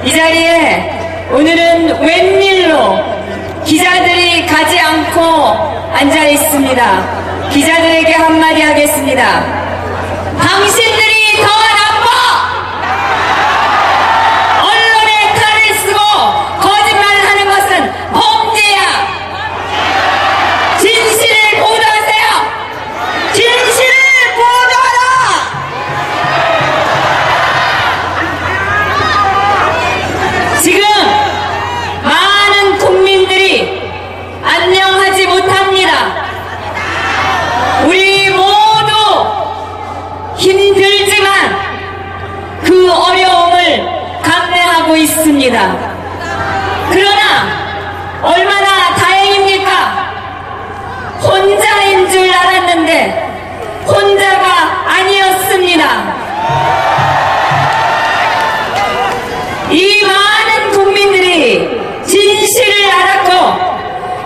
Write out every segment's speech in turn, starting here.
이 자리에 오늘은 웬일로 기자들이 가지 않고 앉아 있습니다. 기자들에게 한마디 하겠습니다. 당신들이 더 나빠! 언론에 칼을 쓰고 거짓말하는 것은 범죄야. 진실을 보도하세요. 진실을 보도하라. 지금 많은 국민들이 안녕하지 못합니다. 우리 모두 힘들지만 그 어려움을 감내하고 있습니다. 그러나 얼마나 다행입니까? 혼자인 줄 알았는데 혼자가 아니었습니다. 이 많은 국민들이 진실을 알았고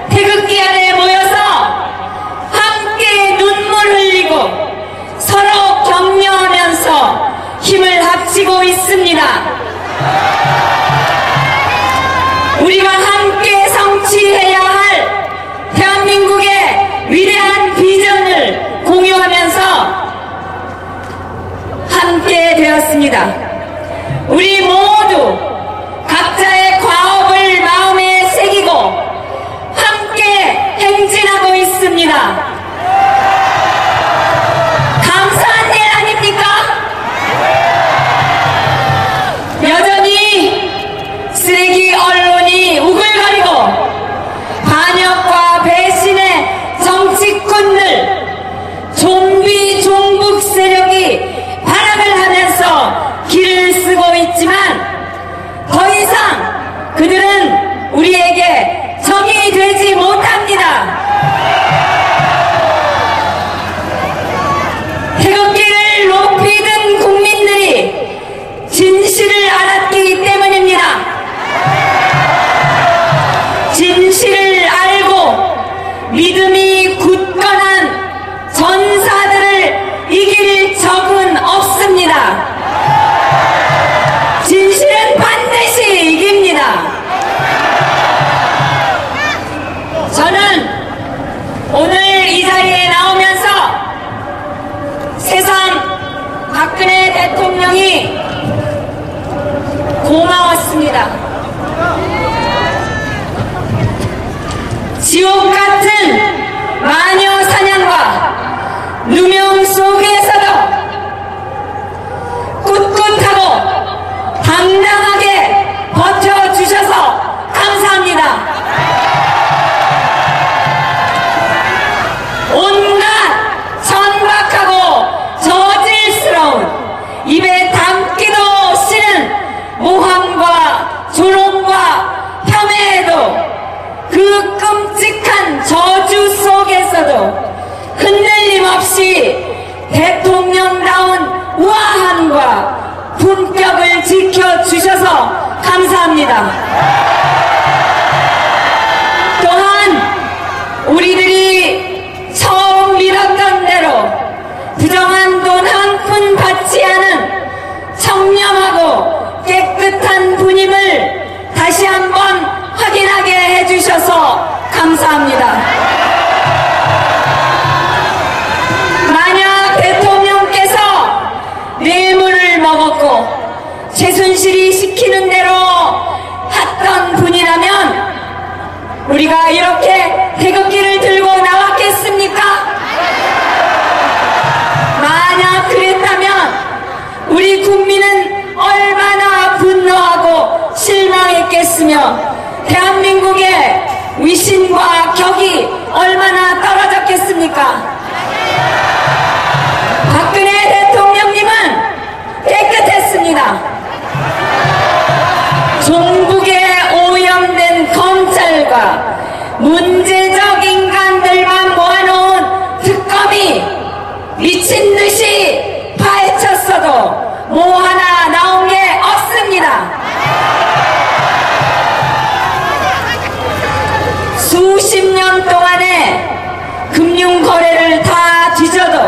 태극기 아래 모여서 함께 눈물 흘리고 서로 격려하면서 힘을 합치고 있습니다. 우리가 함께 성취해야 할 대한민국의 위대한 비전을 공유하면서 함께 되었습니다. 우리 모두 각자의 과업을 마음에 새기고 함께 행진하고 있습니다. 감사한 일 아닙니까? 여전히 쓰레기 언론이 우글거리고 반역과 배신의 정치꾼들, 좀비 종북 세력이 발악을 하면서 길을 쓰고 있지만 더 이상 그들은 우리에게 적이 되지 못합니다. 태극기를 높이 든 국민들이 진실을 알았기 때문입니다. 진실을 알고 믿음이 굳건한 전사들을 이길 적은 없습니다. 진실은 반드시 이깁니다. 저는 오늘 이 자리에 나오면서 새삼 박근혜 대통령이 고마웠습니다. 지옥 같은 마녀 사냥과 누명 속에서도 꿋꿋하고 당당하게 버텨주셔서 감사합니다. 온갖 천박하고 저질스러운 입에 담기도 싫은 모함과 조롱과 폄훼에도 그 끔찍한 저주 속에서도 흔들림 없이 대통령다운 우아함과 품격을 지켜주셔서 감사합니다. 또한 우리들이 처음 믿었던 대로 부정한 돈 한 푼 받지 않은 청렴하고 깨끗한 분임을 다시 한번 확인하게 해주셔서 감사합니다. 만약 대통령께서 뇌물을 먹었고 최순실이 시키는 대로 했던 분이라면 우리가 이렇게 태극기를 들고 나왔겠습니까? 만약 그랬다면 우리 국민은 얼마나 분노하고 실망했겠으며 대한민국의 위신과 격이 얼마나 떨어졌겠습니까? 박근혜 대통령님은 깨끗했습니다. 종북에 오염된 검찰과 문제적 인간들만 모아놓은 특검이 미친듯이 파헤쳤어도 뭐 하나 나온 게 없습니다. 수십 년 동안의 금융거래를 다 뒤져도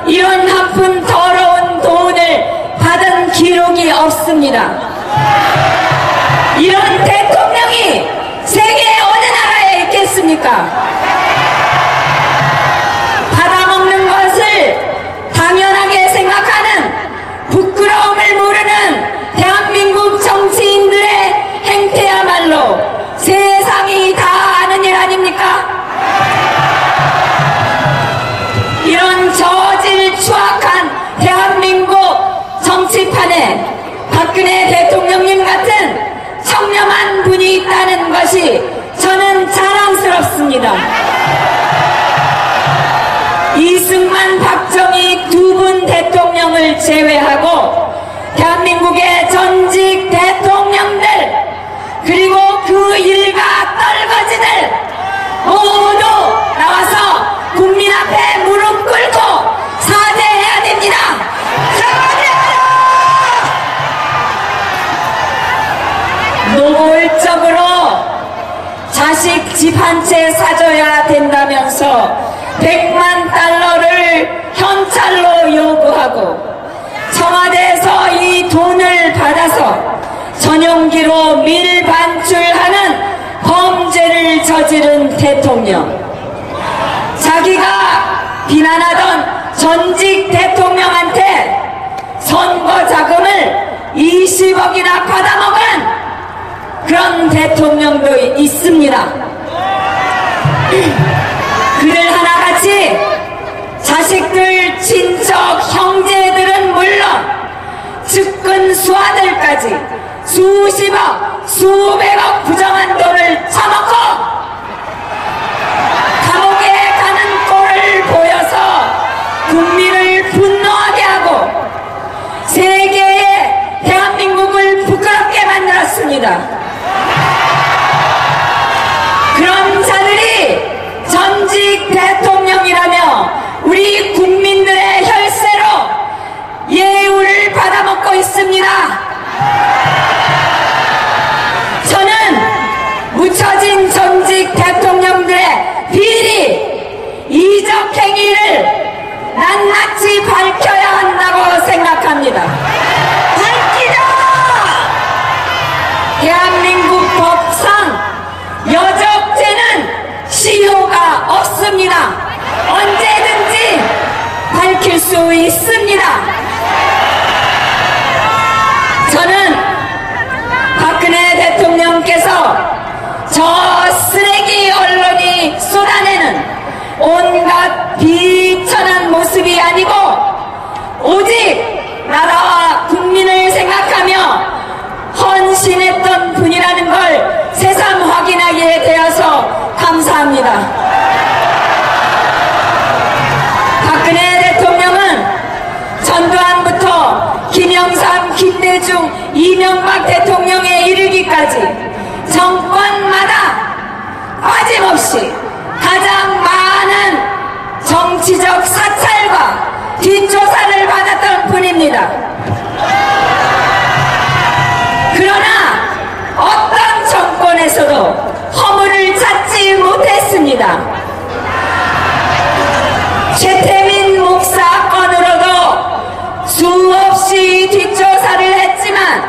이런 한 푼 더러운 돈을 받은 기록이 없습니다. 이런 대통령이 세계 어느 나라에 있겠습니까? 받아먹는 것을 당연하게 생각하는 부끄러움을 모르는 대한민국 정치인들의 행태야말로 세상이 다 아는 일 아닙니까? 이런 저질 추악한 대한민국 정치판에 박근혜 대통령님 같은 청렴한 분이 있다는 것이 저는 자랑스럽습니다. 이승만, 박정희 두 분 대통령을 제외하고 대한민국의 전직 대통령들 그리고 그 일가 떨거지들 모두 나와서 국민 앞에 무릎 꿇고 사죄해야 됩니다. 노골적으로 자식 집 한 채 사줘야 된다면서 100만 달러를 현찰로 요구하고 청와대에서 이 돈을 받아서 전용기로 밀반출하는 범죄를 저지른 대통령, 자기가 비난하던 전직 대통령한테 선거 자금을 20억이나 받아먹은 그런 대통령도 있습니다. 그들 하나같이 자식들, 친척, 형제들은 물론 측근 수하들까지 수십억, 수백억 부정한 돈을 처먹고 감옥에 가는 꼴을 보여서 국민을 분노하게 하고 세계의 대한민국을 부끄럽게 만들었습니다. 그런 자들이 전직 대통령이라며 우리 국민들의 혈세로 예우를 받아먹고 있습니다. 저는 묻혀진 전직 대통령들의 비리, 이적 행위를 낱낱이 밝혀야 한다고 생각합니다. 밝히자! 대한민국 법상 여적죄는 시효가 없습니다. 언제든지 밝힐 수 있습니다. 저는 박근혜 대통령께서 저 쓰레기 언론이 쏟아내는 온갖 비천한 모습이 아니고 오직 나라와 국민을 생각하며 헌신했던 분이라는 걸 새삼 확인하게 되어서 감사합니다. 박근혜 대통령은 전두환부터 김영삼, 김대중, 이명박 대통령에 이르기까지 정권마다 빠짐없이 가장 많은 정치적 사찰과 뒷조사를 받았던 분입니다. 그러나 어떤 정권에서도 허물을 찾지 못했습니다. 최태민 목사 건으로도 수없이 뒷조사를 했지만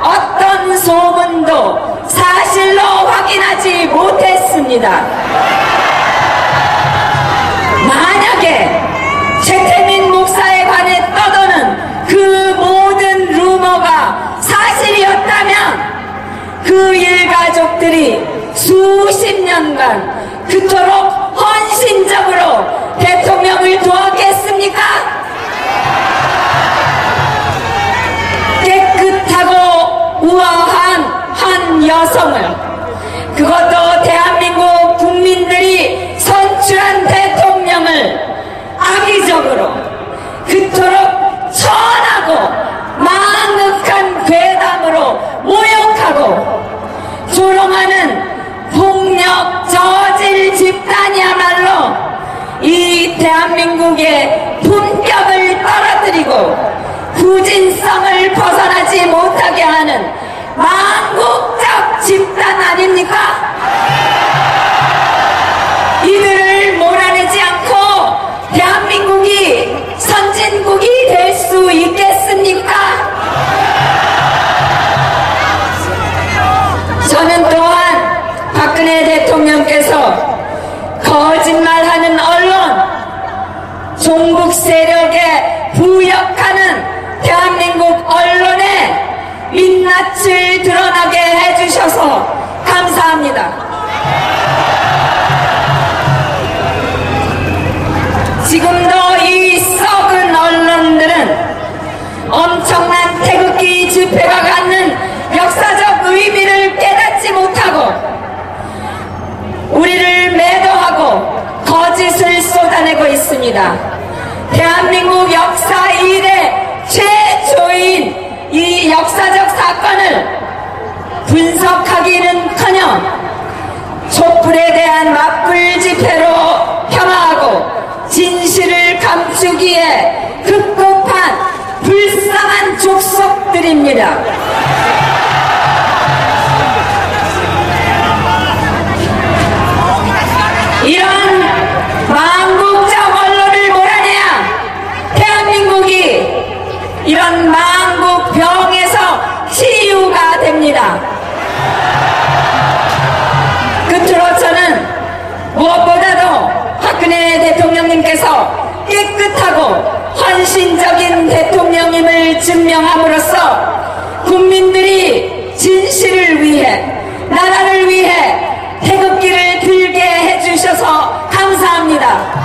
어떤 소문도 사실로 확인하지 못했습니다. 만약에 최태민 목사에 관해 떠도는 그 모든 루머가 사실이었다면 그 일가족들이 수십 년간 그토록 헌신적으로 대통령을 도왔겠습니까? 깨끗하고 우아한 한 여성을, 그것도 대한민국 국민들이 선출한 대통령을 악의적으로 그토록 천하고 망극한 괴담으로 모욕하고 조롱하는 폭력 저질 집단이야말로 이 대한민국의 품격을 떨어뜨리고 후진성을 벗어나지 못하게 하는 망국적 집단 아닙니까? 이들을 몰아내지 않고 대한민국이 선진국이 될 수 있겠습니까? 불꽃을 드러나게 해주셔서 감사합니다. 지금도 이 썩은 언론들은 엄청난 태극기 집회가 갖는 역사적 의미를 깨닫지 못하고 우리를 매도하고 거짓을 쏟아내고 있습니다. 대한민국 역사 이래 최초인 이 역사적 사건을 분석하기는커녕 촛불에 대한 맞불 집회로 폄하하고 진실을 감추기에 급급한 불쌍한 족속들입니다. 이런 망국적 언론을 몰아내야 대한민국이 이런 망국병에서 치유가 됩니다. 끝으로 저는 무엇보다도 박근혜 대통령님께서 깨끗하고 헌신적인 대통령임을 증명함으로써 국민들이 진실을 위해 나라를 위해 태극기를 들게 해주셔서 감사합니다.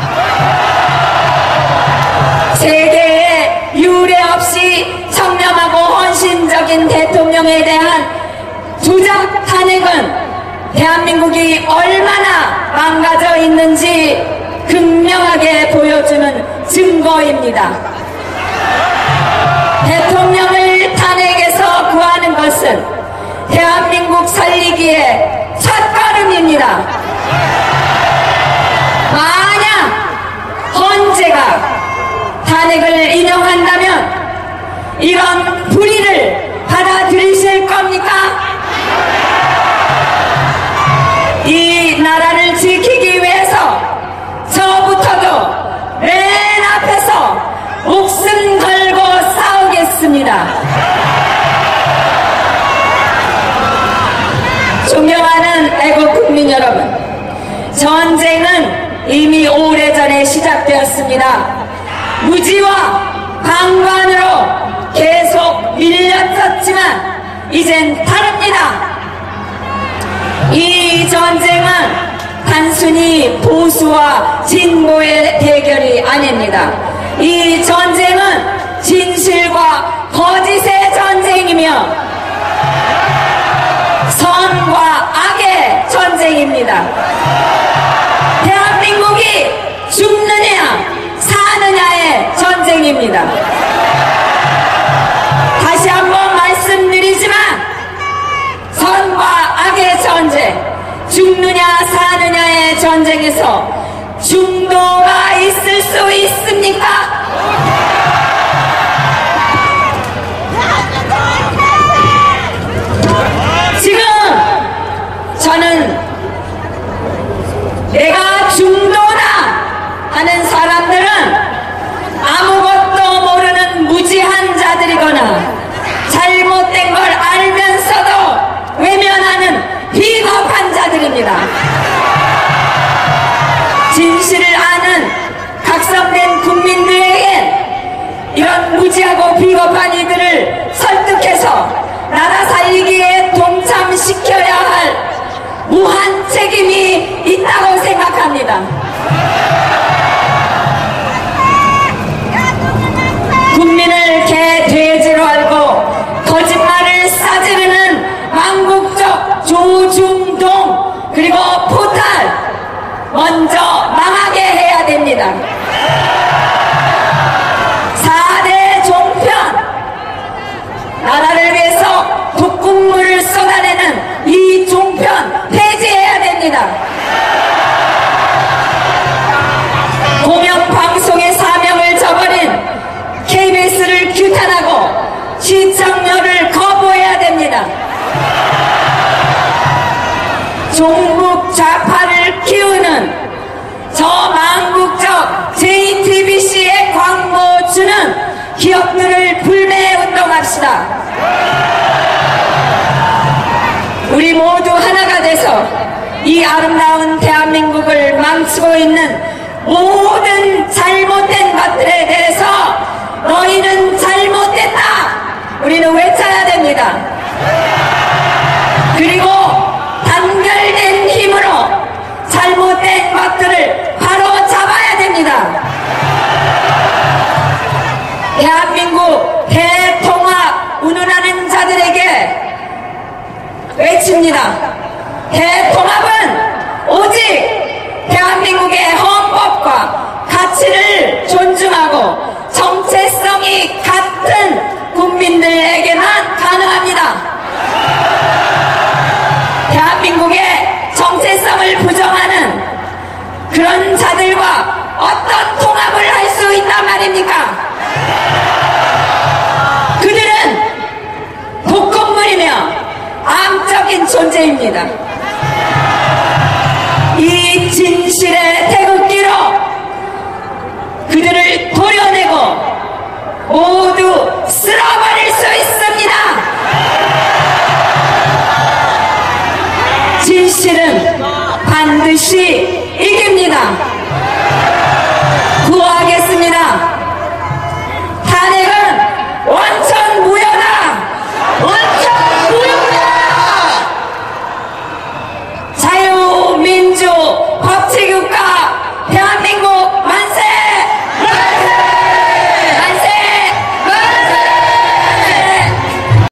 세계에 유례 없이 청렴하고 헌신적인 대통령에 대한 조작 탄핵은 대한민국이 얼마나 망가져 있는지 극명하게 보여주는 증거입니다. 대통령을 탄핵에서 구하는 것은 대한민국 살리기의 첫걸음입니다. 만약 헌재가 탄핵을 인용한다면 이런 불의를 받아들이실 겁니까? 이 나라를 지키기 위해서 저부터도 맨 앞에서 목숨 걸고 싸우겠습니다. 존경하는 애국 국민 여러분, 전쟁은 이미 오래전에 시작되었습니다. 무지와 방관으로 계속 밀려쳤지만 이젠 다릅니다. 이 전쟁은 단순히 보수와 진보의 대결이 아닙니다. 이 전쟁은 진실과 거짓의 전쟁이며 선과 악의 전쟁입니다. 대한민국이 죽느냐 사느냐의 전쟁입니다. 다시 한번 말씀드리지만 선과 악의 전쟁, 죽느냐 사느냐의 전쟁에서 중도가 있을 수 있습니까? 지금 저는 내가 중도다 하는 사람들은 아무것도 모르는 무지한 자들이거나 잘못된 걸 알면서도 외면하는 비겁한 자들입니다. 진실을 아는 각성된 국민들에게 이런 무지하고 비겁한 이들을 설득해서 나라 살리기에 동참시켜야 할 무한 책임이 있다고 생각합니다. 국민을 개 돼지로 알고 거짓말을 싸지르는 망국적 조중동 그리고 포탈 먼저 망하게 해야 됩니다. 4대 종편, 나라를 위해서 독국물을 쏟아내는 이 종편 폐지해야 됩니다. 공영방송의 사명을 저버린 KBS를 규탄하고 시청료를 거부해야 됩니다. 종북 좌파를 키우는 저 망국적 JTBC의 광고 주는 기업들을 불매운동합시다. 우리 모두 하나가 돼서 이 아름다운 대한민국을 망치고 있는 모든 잘못된 것들에 대해서 너희는 잘못됐다! 우리는 외쳐야 됩니다. 외칩니다. 대통합은 오직 대한민국의 헌법과 가치를 존중하고 정체성이 같은 국민들에게만 가능합니다. 대한민국의 정체성을 부정하는 그런 자들과 어떤 통합을 할 수 있단 말입니까? 그들은 독극물이며 암적인 존재입니다. 이 진실의 태극기로 그들을 도려내고 모두 쓸어버릴 수 있습니다.